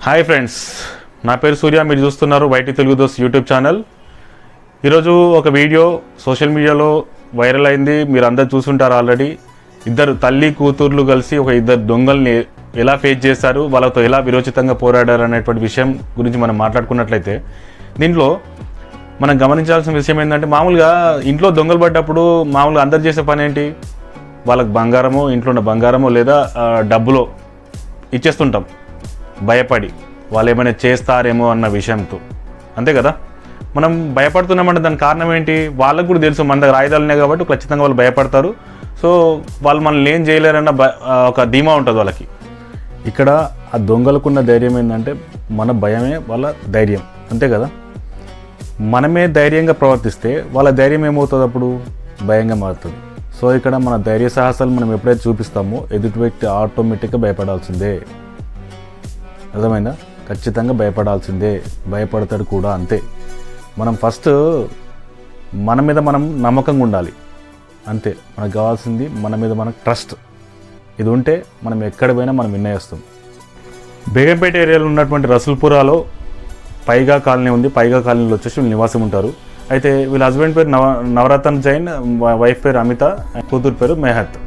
Hi friends, నా పేరు సూర్య. మీరు చూస్తున్నారు వైటీ తెలుగు దోస్త్ యూట్యూబ్ ఛానల్. ఈరోజు ఒక వీడియో సోషల్ మీడియాలో వైరల్ అయింది. మీరు అందరు చూసుంటారు ఆల్రెడీ. ఇద్దరు తల్లి కూతుర్లు కలిసి ఒక ఇద్దరు దొంగల్ని ఎలా ఫేస్ చేశారు, వాళ్ళతో ఎలా విరోచితంగా పోరాడారు అనేటువంటి విషయం గురించి మనం మాట్లాడుకున్నట్లయితే, దీంట్లో మనం గమనించాల్సిన విషయం ఏంటంటే, మామూలుగా ఇంట్లో దొంగలు పడ్డప్పుడు మామూలుగా అందరు చేసే పని ఏంటి, వాళ్ళకి బంగారమో, ఇంట్లో ఉన్న బంగారమో లేదా డబ్బులో ఇచ్చేస్తుంటాం భయపడి, వాళ్ళు ఏమైనా చేస్తారేమో అన్న విషయంతో. అంతే కదా, మనం భయపడుతున్నామంటే దానికి కారణం ఏంటి, వాళ్ళకు కూడా తెలుసు మన దగ్గర ఆయుధాలు ఉన్నాయి కాబట్టి ఖచ్చితంగా వాళ్ళు భయపడతారు. సో వాళ్ళు మనల్ని ఏం చేయలేరన్న ఒక ధీమా ఉంటుంది వాళ్ళకి. ఇక్కడ ఆ దొంగలకున్న ధైర్యం ఏంటంటే మన భయమే వాళ్ళ ధైర్యం. అంతే కదా, మనమే ధైర్యంగా ప్రవర్తిస్తే వాళ్ళ ధైర్యం ఏమవుతుంది, అప్పుడు భయంగా మారుతుంది. సో ఇక్కడ మన ధైర్య సాహసాలు మనం ఎప్పుడైతే చూపిస్తామో ఎదుటి వ్యక్తి ఆటోమేటిక్గా భయపడాల్సిందే. అర్థమైందా? ఖచ్చితంగా భయపడాల్సిందే, భయపడతాడు కూడా. అంతే, మనం ఫస్ట్ మన మీద మనం నమ్మకంగా ఉండాలి. అంతే, మనకు కావాల్సింది మన మీద మనకు ట్రస్ట్. ఇది ఉంటే మనం ఎక్కడ పోయినా మనం విన్నయేస్తాం. బేగంపేట ఏరియాలో ఉన్నటువంటి రసూల్పురాలో పైగా కాలనీ ఉంది. పైగా కాలనీలో వచ్చేసి వీళ్ళు నివాసం ఉంటారు. అయితే వీళ్ళ హస్బెండ్ పేరు నవరత్న జైన్, వైఫ్ పేరు అమిత, కూతురు పేరు మెహత్.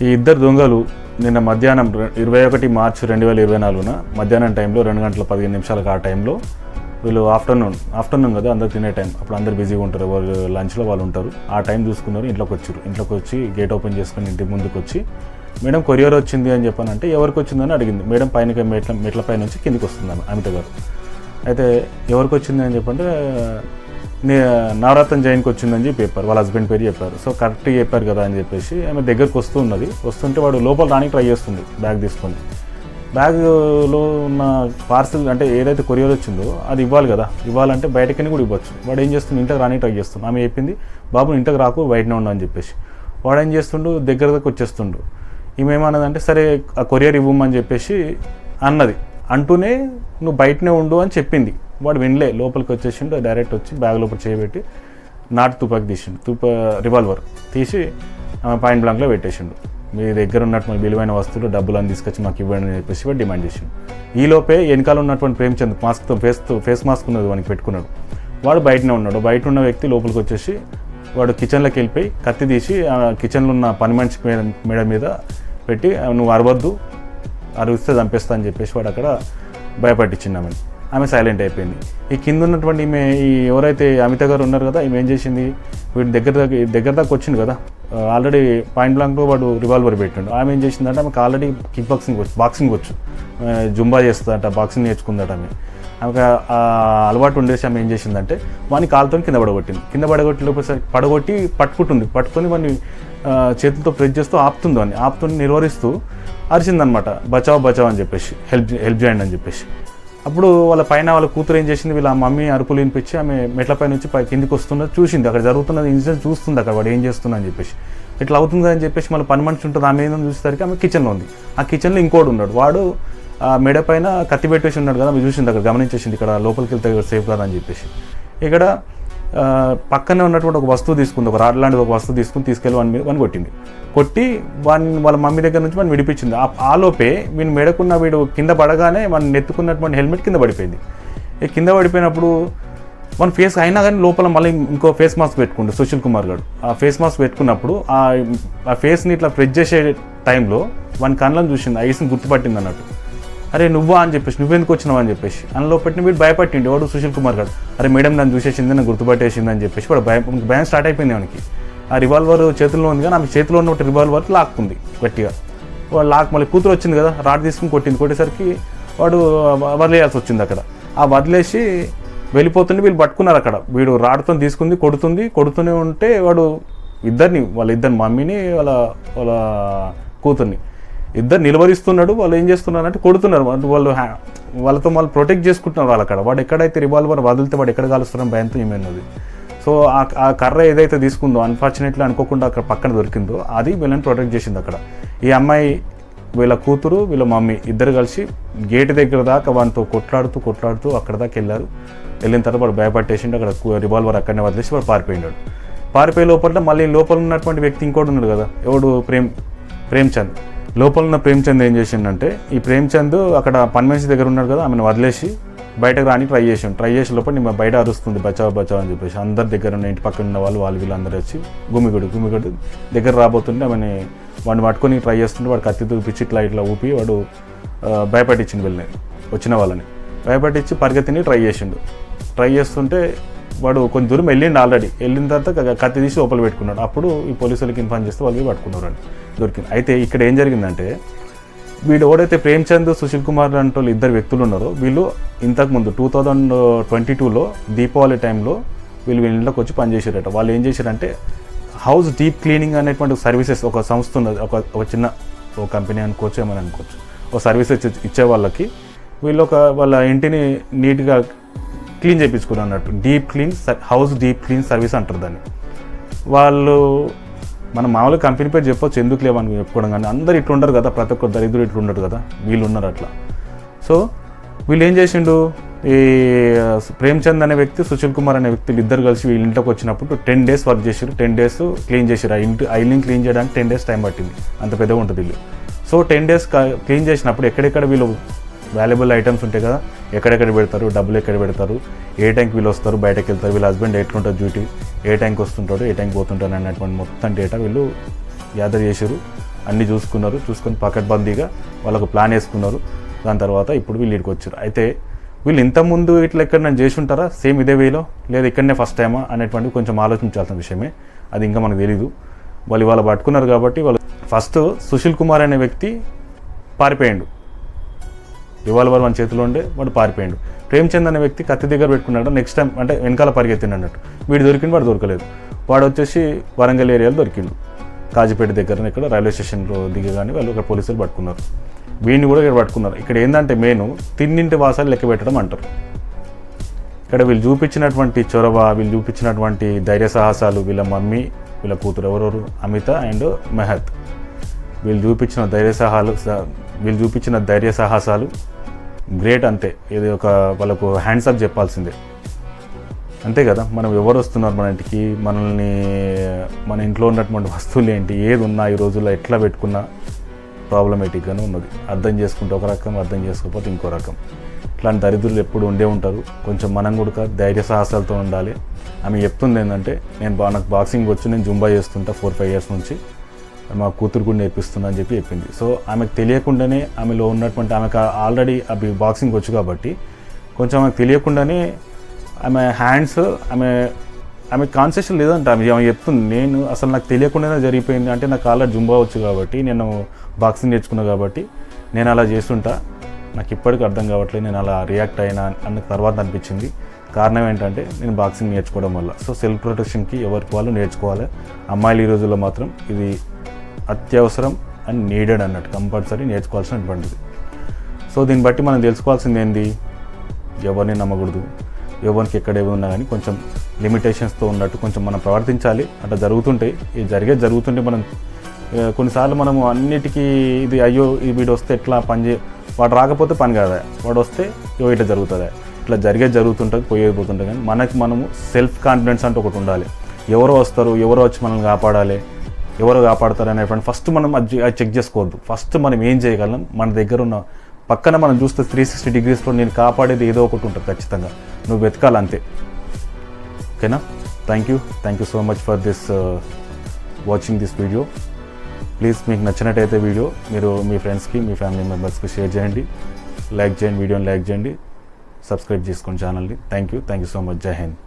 ఈ ఇద్దరు దొంగలు నిన్న మధ్యాహ్నం 21 మార్చి 2024 మధ్యాహ్నం టైంలో 2:15 ఆ టైంలో, వీళ్ళు ఆఫ్టర్నూన్ కదా, అందరు తినే టైం, అప్పుడు అందరు బిజీగా ఉంటారు, ఎవరు లంచ్లో వాళ్ళు ఉంటారు. ఆ టైం చూసుకున్నారు, ఇంట్లోకి వచ్చి గేట్ ఓపెన్ చేసుకుని ఇంటి ముందుకు వచ్చి, మేడం కొరియర్ వచ్చింది అని చెప్పానంటే, ఎవరికి వచ్చిందని అడిగింది. మేడం పైన మెట్ల పై నుంచి కిందికి వస్తుంది అమిత గారు. అయితే ఎవరికి వచ్చింది అని చెప్పంటే, నవరత్న జైన్కి వచ్చిందని చెప్పి చెప్పారు. వాళ్ళ హస్బెండ్ పేరు చెప్పారు. సో కరెక్ట్గా చెప్పారు కదా అని చెప్పేసి ఆమె దగ్గరకు వస్తుంటే వాడు లోపల రానికి ట్రై చేస్తుంది బ్యాగ్ తీసుకొని. బ్యాగ్లో ఉన్న పార్సిల్ అంటే ఏదైతే కొరియర్ వచ్చిందో అది ఇవ్వాలి కదా, ఇవ్వాలంటే బయటకని కూడా ఇవ్వచ్చు. వాడు ఏం చేస్తుంది, ఇంటికి రానికి ట్రై చేస్తుంది. ఆమె చెప్పింది, బాబు ఇంటికి రాకు, బయటనే ఉండు అని చెప్పేసి. వాడు ఏం చేస్తుండు, దగ్గరకు వచ్చేస్తుండు. ఈమె ఏమన్నదంటే, సరే ఆ కొరియర్ ఇవ్వమని చెప్పేసి అన్నది. అంటూనే నువ్వు బయటనే ఉండు అని చెప్పింది. వాడు వినలే, లోపలికి వచ్చేసిండు. డైరెక్ట్ వచ్చి బ్యాగ్ లోపల చేయబెట్టి నాటు తుపాకి తీసిండు, రివాల్వర్ తీసి పాయింట్ బ్లాంక్లో పెట్టేసిండు. మీ దగ్గర ఉన్నటువంటి విలువైన వస్తువులు, డబ్బులు అని తీసుకొచ్చి మాకు ఇవ్వండి అని చెప్పేసి వాడు డిమాండ్ చేసిండు. ఈలోపే వెనకాల ఉన్నటువంటి ప్రేమచంద్ ఫేస్ మాస్క్ ఉన్నది వానికి పెట్టుకున్నాడు. వాడు బయటనే ఉన్నాడు. బయట ఉన్న వ్యక్తి లోపలికి వచ్చేసి వాడు కిచెన్లోకి వెళ్ళిపోయి కత్తి తీసి కిచెన్లో ఉన్న పని మనిషి మేడ మీద పెట్టి, నువ్వు అరవద్దు, అరిస్తే చంపేస్తా అని చెప్పేసి వాడు అక్కడ భయపట్టించింది ఆమె సైలెంట్ అయిపోయింది. ఈ కింద ఉన్నటువంటి ఈ ఎవరైతే అమిత గారు ఉన్నారు కదా, ఈమె ఏం చేసింది, వీడి దగ్గర దాకా వచ్చింది కదా, ఆల్రెడీ పాయింట్ బ్లాంక్లో వాడు రివాల్వర్ పెట్టిండు. ఆమె ఏం చేసిందంటే, ఆమెకు ఆల్రెడీ కిక్ బాక్సింగ్ వచ్చు, జుంబా చేస్తుందట, బాక్సింగ్ నేర్చుకుందట. ఆమెకు అలవాటు ఉండేసి ఆమె ఏం చేసిందంటే, వాడిని కాలుతో కింద పడగొట్టి లోపల పట్టుకొని వాడిని చేతులతో ప్రెస్ చేస్తూ ఆపుతుంది నిరోధిస్తూ అరిచిందనమాట, బచావ్ అని చెప్పేసి, హెల్ప్ చేయండి అని చెప్పేసి. అప్పుడు వాళ్ళ కూతురు ఏం చేసింది, వీళ్ళ మమ్మీ అరుపులు వినిపించి ఆమె మెట్లపై నుంచి కిందికి వస్తున్నది చూసింది. అక్కడ జరుగుతున్నది ఇన్సిడెంట్ చూస్తుంది, అక్కడ వాడు ఏం చేస్తున్నా అని చెప్పేసి. ఇట్లా అవుతుంది అని చెప్పేసి మళ్ళీ పని మనిషి ఉంటుంది, ఆమె ఏందని చూసేసరికి ఆమె కిచెన్లో ఉంది. ఆ కిచెన్లో ఇంకోటి ఉన్నాడు. వాడు మెడ పైన కత్తి పెట్టేసి ఉన్నాడు కదా, మీరు చూసింది, అక్కడ గమనించేసింది, ఇక్కడ లోపలికి వెళ్తే సేఫ్ కదా అని చెప్పేసి. ఇక్కడ పక్కనే ఉన్నటువంటి ఒక వస్తువు తీసుకుంది, ఒక రాడ్ లాంటిది ఒక వస్తువు తీసుకెళ్ళి వాడిని కొట్టి వాళ్ళ మమ్మీ దగ్గర నుంచి వాడిని విడిపించింది. ఆలోపే వీని మెడకున్న వీడు కింద పడగానే వాడిని నెత్తుకున్నటువంటి హెల్మెట్ కింద పడిపోయింది. ఈ కింద పడిపోయినప్పుడు మన ఫేస్ అయినా కానీ లోపల మళ్ళీ ఇంకో ఫేస్ మాస్క్ పెట్టుకుండు సుశీల్ కుమార్ గారు. ఆ ఫేస్ మాస్క్ పెట్టుకున్నప్పుడు ఆ ఫేస్ని ఇట్లా ప్రెస్ చేసే టైంలో వాని కళ్ళని చూసింది, ఆ ఐస్ని గుర్తుపట్టింది అన్నట్టు. అరే నువ్వా అని చెప్పేసి, నువ్వెందుకు వచ్చినావు అని చెప్పేసి. అందులో పెట్టిన వీడు భయపట్టిండు వాడు సుశీల్ కుమార్ గారు. అరే మేడం నన్ను చూసేసింది, నన్ను గుర్తుపట్టేసింది అని చెప్పేసి వాడు భయం స్టార్ట్ అయిపోయింది వానికి. ఆ రివాల్వర్ చేతిలో ఉంది కానీ ఆమె చేతిలో ఉన్న రివాల్వర్ లాక్కుంది గట్టిగా. వాడు మళ్ళీ కూతురు వచ్చింది కదా, రాడ్ తీసుకుని కొట్టేసరికి వాడు వదిలేయాల్సి వచ్చింది అక్కడ. ఆ వదిలేసి వెళ్ళిపోతుంటే వీళ్ళు పట్టుకున్నారు అక్కడ. వీడు రాడ్తో కొడుతూనే ఉంటే వాడు వాళ్ళ మమ్మీని వాళ్ళ కూతుర్ని ఇద్దరు నిలవరిస్తున్నాడు. వాళ్ళు ఏం చేస్తున్నారు అంటే కొడుతున్నారు. వాళ్ళతో వాళ్ళు ప్రొటెక్ట్ చేసుకుంటున్నారు వాళ్ళు అక్కడ. వాడు ఎక్కడైతే రివాల్వర్ వదిలితే వాడు ఎక్కడ కాలుస్తున్నారని భయంతో ఏమైనది. సో ఆ కర్ర ఏదైతే తీసుకుందో అన్ఫార్చునేట్లీ అనుకోకుండా అక్కడ పక్కన దొరికిందో అది వీళ్ళని ప్రొటెక్ట్ చేసింది అక్కడ. ఈ అమ్మాయి, వీళ్ళ కూతురు, వీళ్ళ మమ్మీ ఇద్దరు కలిసి గేట్ దగ్గర దాకా వాడితో కొట్లాడుతూ అక్కడ దాకా వెళ్ళిన తర్వాత వాడు భయపట్టేసిండు. అక్కడ రివాల్వర్ అక్కడనే వదిలేసి వాడు పారిపోయే లోపల మళ్ళీ లోపల ఉన్నటువంటి వ్యక్తి ఇంకోటి ఉన్నాడు కదా, ఎవడు ప్రేమ్చంద్. లోపల ఉన్న ప్రేమ్చంద్ ఏం చేసిండంటే, ఈ ప్రేమ్చంద్ అక్కడ పని మనిషి దగ్గర ఉన్నాడు కదా, ఆమెను వదిలేసి బయటకు రాని ట్రై చేసే లోపల నేను బయట అరుస్తుంది బచావ్ బచావ్ అని చెప్పేసి. అందరి దగ్గర ఉన్న ఇంటి పక్కన ఉన్న వాళ్ళు వీళ్ళందరూ వచ్చి గుమిగుడు దగ్గర రాబోతుంటే ఆమెని వాడిని పట్టుకొని ట్రై చేస్తుంటే వాడు కత్తి చూపించి ఇట్లా ఊపి వాడు భయపట్టించిండు వీళ్ళని, వచ్చిన వాళ్ళని భయపట్టించి పరిగెత్తిని ట్రై చేస్తుంటే వాడు కొంచెం దూరం వెళ్ళిన తర్వాత కత్తి తీసి లోపల పెట్టుకున్నాడు. అప్పుడు ఈ పోలీసులకి ఇన్ఫార్మ్ చేస్తే వాళ్ళు పట్టుకున్నారు అని దొరికింది. అయితే ఇక్కడ ఏం జరిగిందంటే, వీడు ఎవడైతే ప్రేమ్చంద్ సుశీల్ కుమార్ అంటే వాళ్ళు ఇద్దరు వ్యక్తులు ఉన్నారో, వీళ్ళు ఇంతకుముందు 2022లో దీపావళి టైంలో వీళ్ళ ఇంట్లోకి వచ్చి పనిచేసారట. వాళ్ళు ఏం చేశారంటే హౌస్ డీప్ క్లీనింగ్ అనేటువంటి సర్వీసెస్ ఒక సంస్థ ఉన్నది, ఒక చిన్న కంపెనీ అనుకోవచ్చు, ఏమని అనుకోవచ్చు, ఒక సర్వీసెస్ ఇచ్చే వాళ్ళకి వీళ్ళు వాళ్ళ ఇంటిని నీట్గా క్లీన్ చేయించుకున్నారు అన్నట్టు. హౌస్ డీప్ క్లీన్ సర్వీస్ అంటారు దాన్ని. వాళ్ళు మనం మామూలుగా కంపెనీ పేరు చెప్పొచ్చు, ఎందుకు లేవని చెప్పుకోవడం, కానీ అందరు ఇట్లా ఉండరు కదా, ప్రతి ఒక్కరు దరిద్రుడు ఇట్లా ఉండరు కదా, వీళ్ళు ఉన్నారు అట్లా. సో వీళ్ళు ఏం చేసిండు, ఈ ప్రేమ్చంద్ అనే వ్యక్తి, సుశీల్ కుమార్ అనే వ్యక్తులు ఇద్దరు కలిసి వీళ్ళ ఇంట్లోకి వచ్చినప్పుడు 10 days వర్క్ చేసారు. 10 days క్లీన్ చేసారు. ఆ ఇల్లుని క్లీన్ చేయడానికి 10 days టైం పట్టింది, అంత పెద్దగా ఉంటుంది ఇల్లు. సో 10 days క్లీన్ చేసినప్పుడు ఎక్కడెక్కడ వీళ్ళు వాల్యుబుల్ ఐటమ్స్ ఉంటాయి కదా, ఎక్కడెక్కడ పెడతారు, డబ్బులు ఎక్కడ పెడతారు, ఏ టైంకి వీళ్ళు వస్తారు, బయటకు వెళ్తారు, వీళ్ళ హస్బెండ్ ఎట్లుంటుంది డ్యూటీ, ఏ టైంకి వస్తుంటాడు, ఏ టైంకి పోతుంటాడు అన్నటువంటి మొత్తం డేటా వీళ్ళు గ్యాదర్ చేశారు. అన్నీ చూసుకొని పకడ్బందీగా వాళ్ళకు ప్లాన్ వేసుకున్నారు. దాని తర్వాత ఇప్పుడు వీళ్ళు ఇక్కడికి వచ్చారు. అయితే వీళ్ళు ఇంతకుముందు ఇట్లా ఎక్కడైనా చేసి ఉంటారా సేమ్ ఇదే వేలో, లేదా ఇక్కడనే ఫస్ట్ టైమా అనేటువంటి కొంచెం ఆలోచించాల్సిన విషయమే. అది ఇంకా మనకు తెలీదు. వాళ్ళు పట్టుకున్నారు కాబట్టి వాళ్ళు ఫస్ట్ సుశీల్ కుమార్ అనే వ్యక్తి పారిపోయాడు, రివాల్వర్ మన చేతిలో ఉండే వాడు పారిపోయాడు. ప్రేమ్చంద్ అనే వ్యక్తి కత్తి దగ్గర పెట్టుకున్నాడు. నెక్స్ట్ టైం అంటే వెనకాల పరిగెత్తిండు అన్నట్టు. వీడు దొరికిండు, వాడు దొరకలేదు. వాడు వచ్చేసి వరంగల్ ఏరియాలో దొరికిండు, కాజీపేట దగ్గర ఇక్కడ రైల్వే స్టేషన్లో దిగగానే వాళ్ళు ఇక్కడ పోలీసులు పట్టుకున్నారు. వీడిని కూడా ఇక్కడ పట్టుకున్నారు. ఇక్కడ ఏంటంటే మెయిన్ తిన్నింటి వాసాలు లెక్క పెట్టడం అంటారు. ఇక్కడ వీళ్ళు చూపించినటువంటి చొరవ, వీళ్ళు చూపించినటువంటి ధైర్య సాహసాలు, వీళ్ళ మమ్మీ వీళ్ళ కూతురు ఎవరెవరు అమిత అండ్ మెహత్, వీళ్ళు చూపించిన ధైర్య సాహసాలు గ్రేట్. అంతే, ఇది వాళ్ళకు హ్యాండ్స్ అప్ చెప్పాల్సిందే, అంతే కదా. మనం ఎవరు వస్తున్నారు మన ఇంటికి, మన ఇంట్లో ఉన్నటువంటి వస్తువులు ఏంటి, ఏది ఉన్నా ఈ రోజుల్లో ఎట్లా పెట్టుకున్నా ప్రాబ్లమేటిక్గానే ఉన్నది. అర్థం చేసుకుంటే ఒక రకం, అర్థం చేసుకోకపోతే ఇంకో రకం. ఇట్లాంటి దరిద్రులు ఎప్పుడు ఉండే ఉంటారు. కొంచెం మనం కూడా ధైర్య సాహసాలతో ఉండాలి. ఆమె చెప్తుంది ఏంటంటే, నాకు బాక్సింగ్ వచ్చి నేను జుంబా చేస్తుంటా 4-5 years నుంచి, మా కూతురు కూడా నేర్పిస్తున్నా అని చెప్పింది. సో ఆమెకు తెలియకుండానే, ఆమెలో ఉన్నటువంటి, ఆమెకు ఆల్రెడీ అవి బాక్సింగ్ వచ్చు కాబట్టి కొంచెం ఆమెకు తెలియకుండానే ఆమె హ్యాండ్స్, ఆమె కాన్సెషన్ లేదంట. ఆమె చెప్తుంది, నేను అసలు నాకు తెలియకుండానే జరిగిపోయింది, అంటే నాకు ఆల్రెడీ జుంబా వచ్చు కాబట్టి, నేను బాక్సింగ్ నేర్చుకున్నా కాబట్టి నేను అలా చేస్తుంటా, నాకు ఇప్పటికీ అర్థం కావట్లేదు, నేను అలా రియాక్ట్ అయినా అన్న తర్వాత అనిపించింది. కారణం ఏంటంటే నేను బాక్సింగ్ నేర్చుకోవడం వల్ల. సో సెల్ఫ్ ప్రొటెక్షన్కి ఎవరికి వాళ్ళు నేర్చుకోవాలి. అమ్మాయిలు ఈ రోజుల్లో మాత్రం ఇది అత్యవసరం అండ్ నీడెడ్ అన్నట్టు, కంపల్సరీ నేర్చుకోవాల్సినటువంటిది. సో దీన్ని బట్టి మనం తెలుసుకోవాల్సింది ఏంది, ఎవరిని నమ్మకూడదు, ఎవరికి ఎక్కడ ఏమున్నా కానీ కొంచెం లిమిటేషన్స్తో ఉన్నట్టు కొంచెం మనం ప్రవర్తించాలి. అట్లా జరుగుతుంటే మనం కొన్నిసార్లు మనము అన్నిటికీ ఇది అయ్యో ఈ వీడు వస్తే ఎట్లా వాడు రాకపోతే పని కాదా, వాడు వస్తే ఇట్లా జరుగుతుందా, ఇట్లా జరుగుతుంటుంది, పోతుంది. కానీ మనము సెల్ఫ్ కాన్ఫిడెన్స్ అంటే ఒకటి ఉండాలి. ఎవరో వస్తారు, ఎవరో వచ్చి మనల్ని కాపాడాలి, ఎవరు కాపాడతారు అనేటువంటి ఫస్ట్ మనం అది చెక్ చేసుకోవద్దు. ఫస్ట్ మనం ఏం చేయగలం, మన దగ్గర ఉన్న పక్కన మనం చూస్తే 360 degreesలో నేను కాపాడేది ఏదో ఒకటి ఉంటుంది ఖచ్చితంగా, నువ్వు వెతకాలి అంతే. ఓకేనా? Thank you so much for watching this video. Please మీకు నచ్చినట్టయితే వీడియో మీరు మీ ఫ్రెండ్స్కి, మీ ఫ్యామిలీ మెంబర్స్కి షేర్ చేయండి, వీడియోని లైక్ చేయండి, సబ్స్క్రైబ్ చేసుకోండి ఛానల్ని. Thank you so much. జై హింద్.